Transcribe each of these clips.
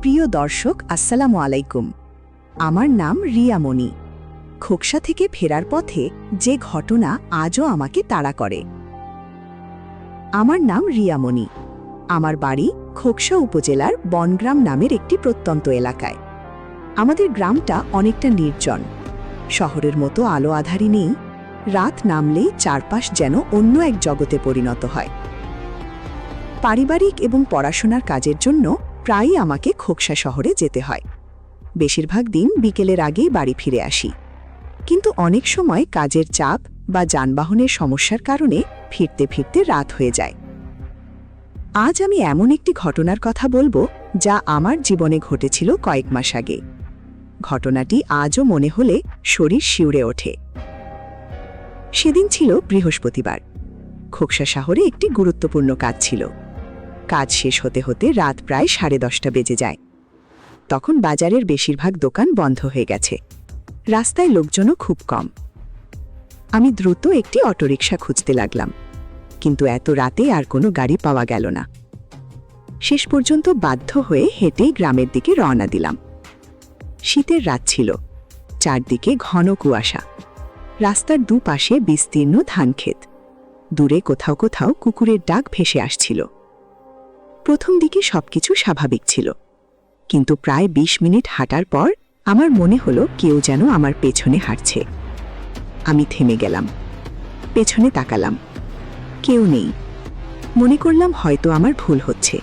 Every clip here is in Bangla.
প্রিয় দর্শক, আসসালামু আলাইকুম। আমার নাম রিয়া মনি। খোকসা থেকে ফেরার পথে যে ঘটনা আজও আমাকে তাড়া করে। আমার নাম রিয়া মনি। আমার বাড়ি খোকসা উপজেলার বনগ্রাম নামের একটি প্রত্যন্ত এলাকায়। আমাদের গ্রামটা অনেকটা নির্জন। শহরের মতো আলো আধারি নেই। রাত নামলেই চারপাশ যেন অন্য এক জগতে পরিণত হয়। পারিবারিক এবং পড়াশোনার কাজের জন্য প্রায়ই আমাকে খোকসা শহরে যেতে হয়। বেশিরভাগ দিন বিকেলের আগেই বাড়ি ফিরে আসি, কিন্তু অনেক সময় কাজের চাপ বা যানবাহনের সমস্যার কারণে ফিরতে ফিরতে রাত হয়ে যায়। আজ আমি এমন একটি ঘটনার কথা বলবো যা আমার জীবনে ঘটেছিল কয়েক মাস আগে। ঘটনাটি আজও মনে হলে শরীর শিউরে ওঠে। সেদিন ছিল বৃহস্পতিবার। খোকসা শহরে একটি গুরুত্বপূর্ণ কাজ ছিল। কাজ শেষ হতে হতে রাত প্রায় 10:30 বেজে যায়। তখন বাজারের বেশিরভাগ দোকান বন্ধ হয়ে গেছে। রাস্তায় লোকজনও খুব কম। আমি দ্রুত একটি অটোরিকশা খুঁজতে লাগলাম, কিন্তু এত রাতে আর কোনো গাড়ি পাওয়া গেল না। শেষ পর্যন্ত বাধ্য হয়ে হেঁটেই গ্রামের দিকে রওনা দিলাম। শীতের রাত ছিল, চারদিকে ঘন কুয়াশা। রাস্তার দুপাশে বিস্তীর্ণ ধানক্ষেত। দূরে কোথাও কোথাও কুকুরের ডাক ভেসে আসছিল। প্রথম দিকে সবকিছু স্বাভাবিক ছিল, কিন্তু প্রায় 20 মিনিট হাঁটার পর আমার মনে হলো কেউ যেন আমার পেছনে হাঁটছে। আমি থেমে গেলাম, পেছনে তাকালাম। কেউ নেই। মনে করলাম হয়তো আমার ভুল হচ্ছে।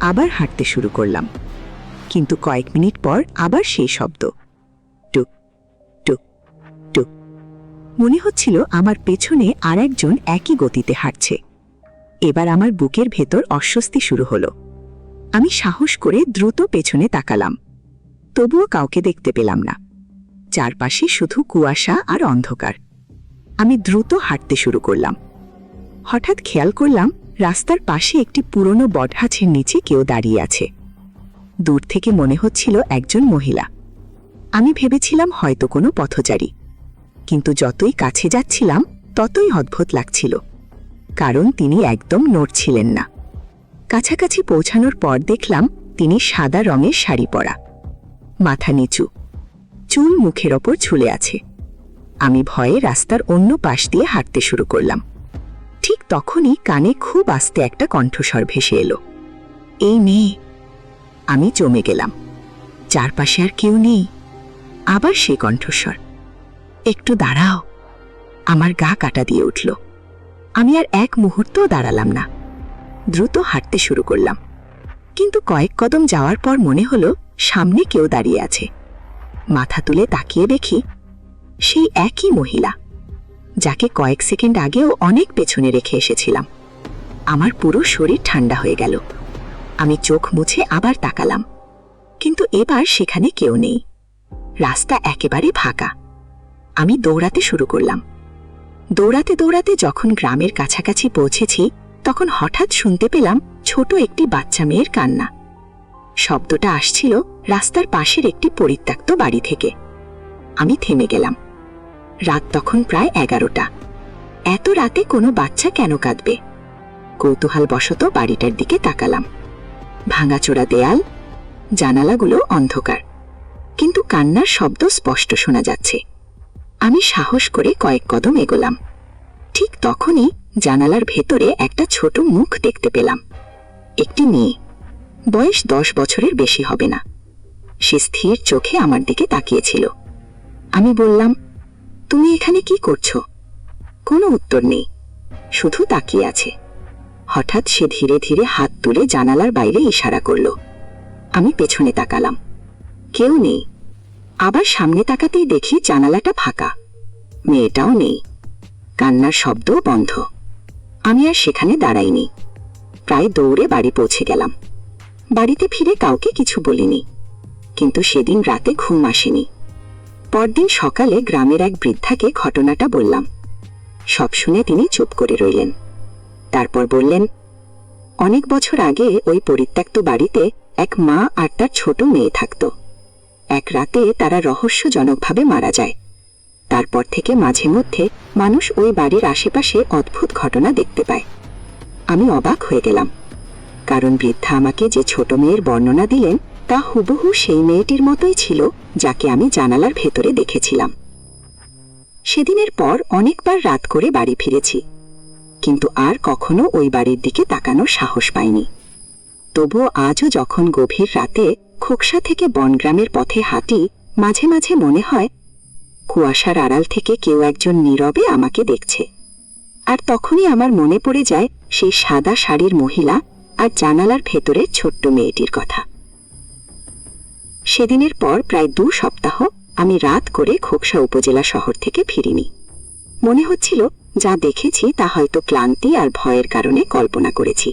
আবার হাঁটতে শুরু করলাম, কিন্তু কয়েক মিনিট পর আবার সেই শব্দ, টুক টুক টুক। মনে হচ্ছিল আমার পেছনে আর একজন একই গতিতে হাঁটছে। এবার আমার বুকের ভেতর অস্বস্তি শুরু হলো। আমি সাহস করে দ্রুত পেছনে তাকালাম, তবুও কাউকে দেখতে পেলাম না। চারপাশে শুধু কুয়াশা আর অন্ধকার। আমি দ্রুত হাঁটতে শুরু করলাম। হঠাৎ খেয়াল করলাম রাস্তার পাশে একটি পুরনো বটগাছের নিচে কেউ দাঁড়িয়ে আছে। দূর থেকে মনে হচ্ছিল একজন মহিলা। আমি ভেবেছিলাম হয়তো কোনো পথচারী, কিন্তু যতই কাছে যাচ্ছিলাম ততই অদ্ভুত লাগছিল, কারণ তিনি একদম নড়ছিলেন না। কাছাকাছি পৌঁছানোর পর দেখলাম তিনি সাদা রঙের শাড়ি পরা, মাথা নিচু, চুল মুখের ওপর ঝুলে আছে। আমি ভয়ে রাস্তার অন্য পাশ দিয়ে হাঁটতে শুরু করলাম। ঠিক তখনই কানে খুব আস্তে একটা কণ্ঠস্বর ভেসে এলো, এই মেয়ে। আমি জমে গেলাম। চারপাশে আর কেউ নেই। আবার সেই কণ্ঠস্বর, একটু দাঁড়াও। আমার গা কাটা দিয়ে উঠল। আমি আর এক মুহূর্তও দাঁড়ালাম না, দ্রুত হাঁটতে শুরু করলাম। কিন্তু কয়েক কদম যাওয়ার পর মনে হলো সামনে কেউ দাঁড়িয়ে আছে। মাথা তুলে তাকিয়ে দেখি সেই একই মহিলা, যাকে কয়েক সেকেন্ড আগেও অনেক পেছনে রেখে এসেছিলাম। আমার পুরো শরীর ঠান্ডা হয়ে গেল। আমি চোখ মুছে আবার তাকালাম, কিন্তু এবার সেখানে কেউ নেই। রাস্তা একেবারে ফাঁকা। আমি দৌড়াতে শুরু করলাম। দৌড়াতে দৌড়াতে যখন গ্রামের কাছাকাছি পৌঁছেছি, তখন হঠাৎ শুনতে পেলাম ছোট একটি বাচ্চা মেয়ের কান্না। শব্দটা আসছিল রাস্তার পাশের একটি পরিত্যক্ত বাড়ি থেকে। আমি থেমে গেলাম। রাত তখন প্রায় 11টা। এত রাতে কোনো বাচ্চা কেন কাঁদবে? কৌতূহলবশত বাড়িটার দিকে তাকালাম। ভাঙাচোরা দেয়াল, জানালাগুলো অন্ধকার, কিন্তু কান্নার শব্দ স্পষ্ট শোনা যাচ্ছে। আমি সাহস করে কয়েক কদম এগোলাম। ঠিক তখনই জানালার ভেতরে একটা ছোট মুখ দেখতে পেলাম। একটি মেয়ে, বয়স 10 বছরের বেশি হবে না। সে স্থির চোখে আমার দিকে তাকিয়েছিল। আমি বললাম, তুমি এখানে কি করছো? কোনো উত্তর নেই, শুধু তাকিয়ে আছে। হঠাৎ সে ধীরে ধীরে হাত তুলে জানালার বাইরে ইশারা করল। আমি পেছনে তাকালাম, কেউ নেই। আবার সামনে তাকাতেই দেখি জানালাটা ফাঁকা, মেয়েটাও নেই, কান্নার শব্দও বন্ধ। আমি আর সেখানে দাঁড়াইনি, প্রায় দৌড়ে বাড়ি পৌঁছে গেলাম। বাড়িতে ফিরে কাউকে কিছু বলিনি, কিন্তু সেদিন রাতে ঘুম আসেনি। পরদিন সকালে গ্রামের এক বৃদ্ধাকে ঘটনাটা বললাম। সব শুনে তিনি চুপ করে রইলেন। তারপর বললেন, অনেক বছর আগে ওই পরিত্যক্ত বাড়িতে এক মা আর তার ছোট মেয়ে থাকত। এক রাতে তারা রহস্যজনকভাবে মারা যায়। তারপর থেকে মাঝে মধ্যে মানুষ ওই বাড়ির আশেপাশে অদ্ভুত ঘটনা দেখতে পায়। আমি অবাক হয়ে গেলাম, কারণ বৃদ্ধা আমাকে যে ছোট মেয়ের বর্ণনা দিলেন তা হুবহু সেই মেয়েটির মতোই ছিল যাকে আমি জানালার ভেতরে দেখেছিলাম। সেদিনের পর অনেকবার রাত করে বাড়ি ফিরেছি, কিন্তু আর কখনো ওই বাড়ির দিকে তাকানোর সাহস পাইনি। তবুও আজও যখন গভীর রাতে খোকসা থেকে বনগ্রামের পথে হাঁটি, মাঝে মাঝে মনে হয় কুয়াশার আড়াল থেকে কেউ একজন নীরবে আমাকে দেখছে। আর তখনই আমার মনে পড়ে যায় সেই সাদা শাড়ির মহিলা আর জানালার ভেতরের ছোট্ট মেয়েটির কথা। সেদিনের পর প্রায় 2 সপ্তাহ আমি রাত করে খোকসা উপজেলা শহর থেকে ফিরিনি। মনে হচ্ছিল যা দেখেছি তা হয়তো ক্লান্তি আর ভয়ের কারণে কল্পনা করেছি।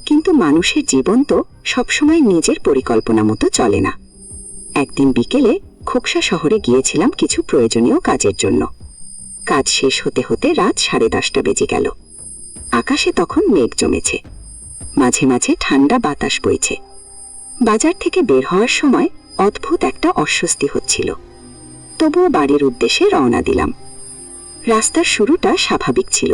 কিন্তু মানুষের জীবন তো সবসময় নিজের পরিকল্পনা মতো চলে না। একদিন বিকেলে খোকসা শহরে গিয়েছিলাম কিছু প্রয়োজনীয় কাজের জন্য। কাজ শেষ হতে হতে রাত 10:30 বেজে গেল। আকাশে তখন মেঘ জমেছে, মাঝে মাঝে ঠান্ডা বাতাস বইছে। বাজার থেকে বের হওয়ার সময় অদ্ভুত একটা অস্বস্তি হচ্ছিল। তবুও বাড়ির উদ্দেশ্যে রওনা দিলাম। রাস্তার শুরুটা স্বাভাবিক ছিল,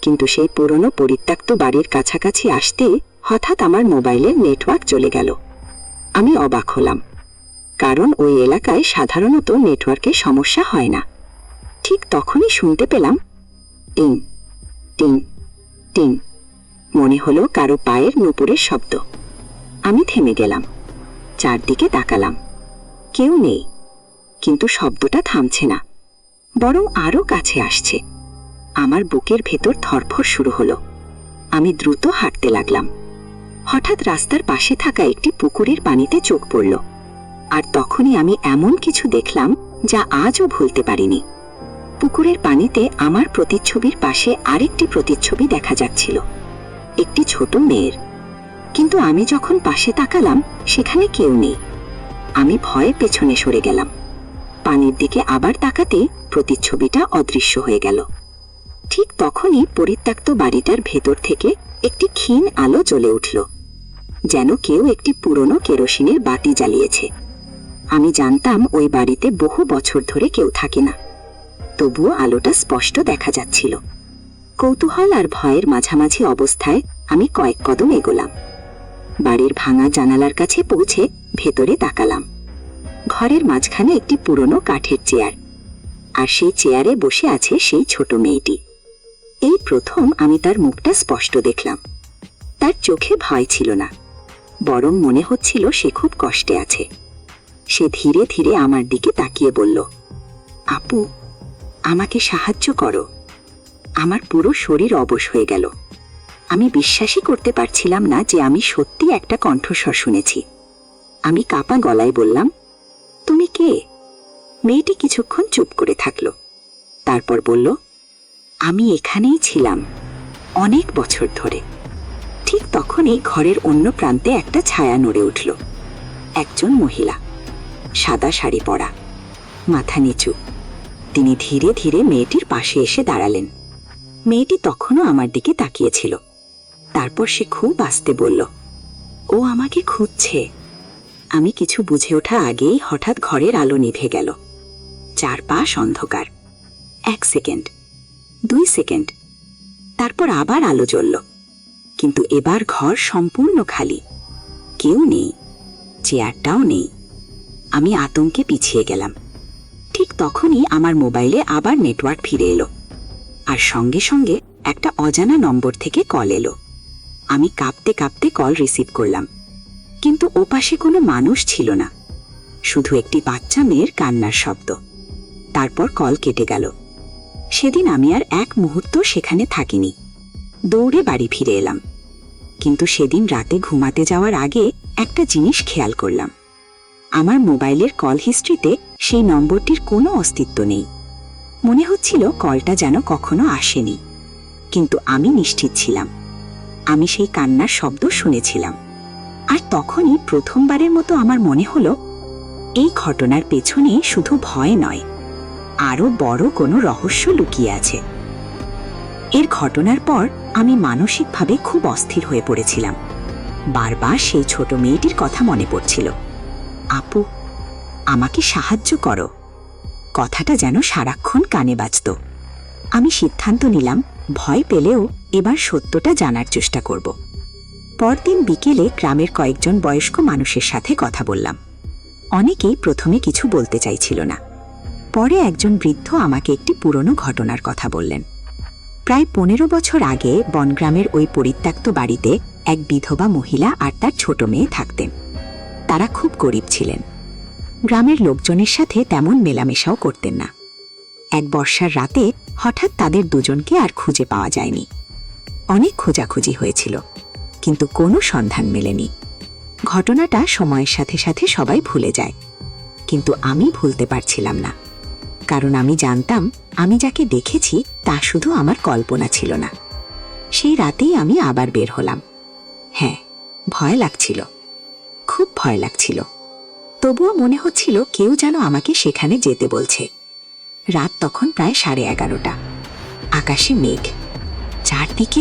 কিন্তু সেই পুরনো পরিত্যক্ত বাড়ির কাছাকাছি আসতে হঠাৎ আমার মোবাইলের নেটওয়ার্ক চলে গেল। আমি অবাক হলাম, কারণ ওই এলাকায় সাধারণত নেটওয়ার্কের সমস্যা হয় না। ঠিক তখনই শুনতে পেলাম টিং টিং টিং। মনে হলো কারো পায়ের নুপুরের শব্দ। আমি থেমে গেলাম, চারদিকে তাকালাম। কেউ নেই, কিন্তু শব্দটা থামছে না, বরং আরো কাছে আসছে। আমার বুকের ভেতর ধড়ফড় শুরু হলো। আমি দ্রুত হাঁটতে লাগলাম। হঠাৎ রাস্তার পাশে থাকা একটি পুকুরের পানিতে চোখ পড়ল। আর তখনই আমি এমন কিছু দেখলাম যা আজও ভুলতে পারিনি। পুকুরের পানিতে আমার প্রতিচ্ছবির পাশে আরেকটি প্রতিচ্ছবি দেখা যাচ্ছিল, একটি ছোট মেয়ের। কিন্তু আমি যখন পাশে তাকালাম সেখানে কেউ নেই। আমি ভয়ে পেছনে সরে গেলাম। পানির দিকে আবার তাকাতে প্রতিচ্ছবিটা অদৃশ্য হয়ে গেল। ঠিক তখনই পরিত্যক্ত বাড়িটার ভেতর থেকে একটি ক্ষীণ আলো জ্বলে উঠল, যেন কেউ একটি পুরনো কেরোসিনের বাতি জ্বালিয়েছে। আমি জানতাম ওই বাড়িতে বহু বছর ধরে কেউ থাকে না, তবুও আলোটা স্পষ্ট দেখা যাচ্ছিল। কৌতূহল আর ভয়ের মাঝামাঝি অবস্থায় আমি কয়েক কদম এগোলাম। বাড়ির ভাঙা জানালার কাছে পৌঁছে ভেতরে তাকালাম। ঘরের মাঝখানে একটি পুরনো কাঠের চেয়ার, আর সেই চেয়ারে বসে আছে সেই ছোট মেয়েটি। এই প্রথম আমি তার মুখটা স্পষ্ট দেখলাম। তার চোখে ভয় ছিল না, বরং মনে হচ্ছিল সে খুব কষ্টে আছে। সে ধীরে ধীরে আমার দিকে তাকিয়ে বলল, আপু, আমাকে সাহায্য করো। আমার পুরো শরীর অবশ হয়ে গেল। আমি বিশ্বাসই করতে পারছিলাম না যে আমি সত্যি একটা কণ্ঠস্বর শুনেছি। আমি কাঁপা গলায় বললাম, তুমি কে? মেয়েটি কিছুক্ষণ চুপ করে থাকলো, তারপর বলল, আমি এখানেই ছিলাম অনেক বছর ধরে। ঠিক তখনই ঘরের অন্য প্রান্তে একটা ছায়া নড়ে উঠল। একজন মহিলা, সাদা শাড়ি পরা, মাথা নিচু। তিনি ধীরে ধীরে মেয়েটির পাশে এসে দাঁড়ালেন। মেয়েটি তখনও আমার দিকে তাকিয়েছিল। তারপর সে খুব আস্তে বলল, ও আমাকে খুঁজছে। আমি কিছু বুঝে ওঠা আগেই হঠাৎ ঘরের আলো নিভে গেল। চারপাশ অন্ধকার। 1 সেকেন্ড, 2 সেকেন্ড, তারপর আবার আলো জ্বলল। কিন্তু এবার ঘর সম্পূর্ণ খালি, কেউ নেই, চেয়ারটাও নেই। আমি আতঙ্কে পিছিয়ে গেলাম। ঠিক তখনই আমার মোবাইলে আবার নেটওয়ার্ক ফিরে এলো, আর সঙ্গে সঙ্গে একটা অজানা নম্বর থেকে কল এলো। আমি কাঁপতে কাঁপতে কল রিসিভ করলাম, কিন্তু ওপাশে কোনো মানুষ ছিল না, শুধু একটি বাচ্চা মেয়ের কান্নার শব্দ। তারপর কল কেটে গেল। সেদিন আমি আর এক মুহূর্ত সেখানে থাকিনি, দৌড়ে বাড়ি ফিরে এলাম। কিন্তু সেদিন রাতে ঘুমাতে যাওয়ার আগে একটা জিনিস খেয়াল করলাম। আমার মোবাইলের কল হিস্ট্রিতে সেই নম্বরটির কোনো অস্তিত্ব নেই। মনে হচ্ছিল কলটা যেন কখনো আসেনি, কিন্তু আমি নিশ্চিত ছিলাম আমি সেই কান্নার শব্দ শুনেছিলাম। আর তখনই প্রথমবারের মতো আমার মনে হলো এই ঘটনার পেছনে শুধু ভয় নয়, আরো বড় কোনো রহস্য লুকিয়ে আছে। এর ঘটনার পর আমি মানসিকভাবে খুব অস্থির হয়ে পড়েছিলাম। বারবার সেই ছোট মেয়েটির কথা মনে পড়ছিল। আপু, আমাকে সাহায্য করো। কথাটা যেন সারাক্ষণ কানে বাজত। আমি সিদ্ধান্ত নিলাম, ভয় পেলেও এবার সত্যটা জানার চেষ্টা করব। পরদিন বিকেলে গ্রামের কয়েকজন বয়স্ক মানুষের সাথে কথা বললাম। অনেকেই প্রথমে কিছু বলতে চাইছিল না। পরে একজন বৃদ্ধ আমাকে একটি পুরনো ঘটনার কথা বললেন। প্রায় 15 বছর আগে বনগ্রামের ওই পরিত্যক্ত বাড়িতে এক বিধবা মহিলা আর তার ছোট মেয়ে থাকতেন। তারা খুব গরিব ছিলেন। গ্রামের লোকজনের সাথে তেমন মেলামেশাও করতেন না। এক বর্ষার রাতে হঠাৎ তাদের দুজনকে আর খুঁজে পাওয়া যায়নি। অনেক খোঁজাখুঁজি হয়েছিল, কিন্তু কোনো সন্ধান মেলেনি। ঘটনাটা সময়ের সাথে সাথে সবাই ভুলে যায়, কিন্তু আমি ভুলতে পারছিলাম না। কারণ আমি জানতাম আমি যাকে দেখেছি তা শুধু আমার কল্পনা ছিল না। সেই রাতেই আমি আবার বের হলাম। হ্যাঁ, ভয় লাগছিল, খুব ভয় লাগছিল। তবুও মনে হচ্ছিল কেউ যেন আমাকে সেখানে যেতে বলছে। রাত তখন প্রায় 11:30। আকাশে মেঘ, চারদিকে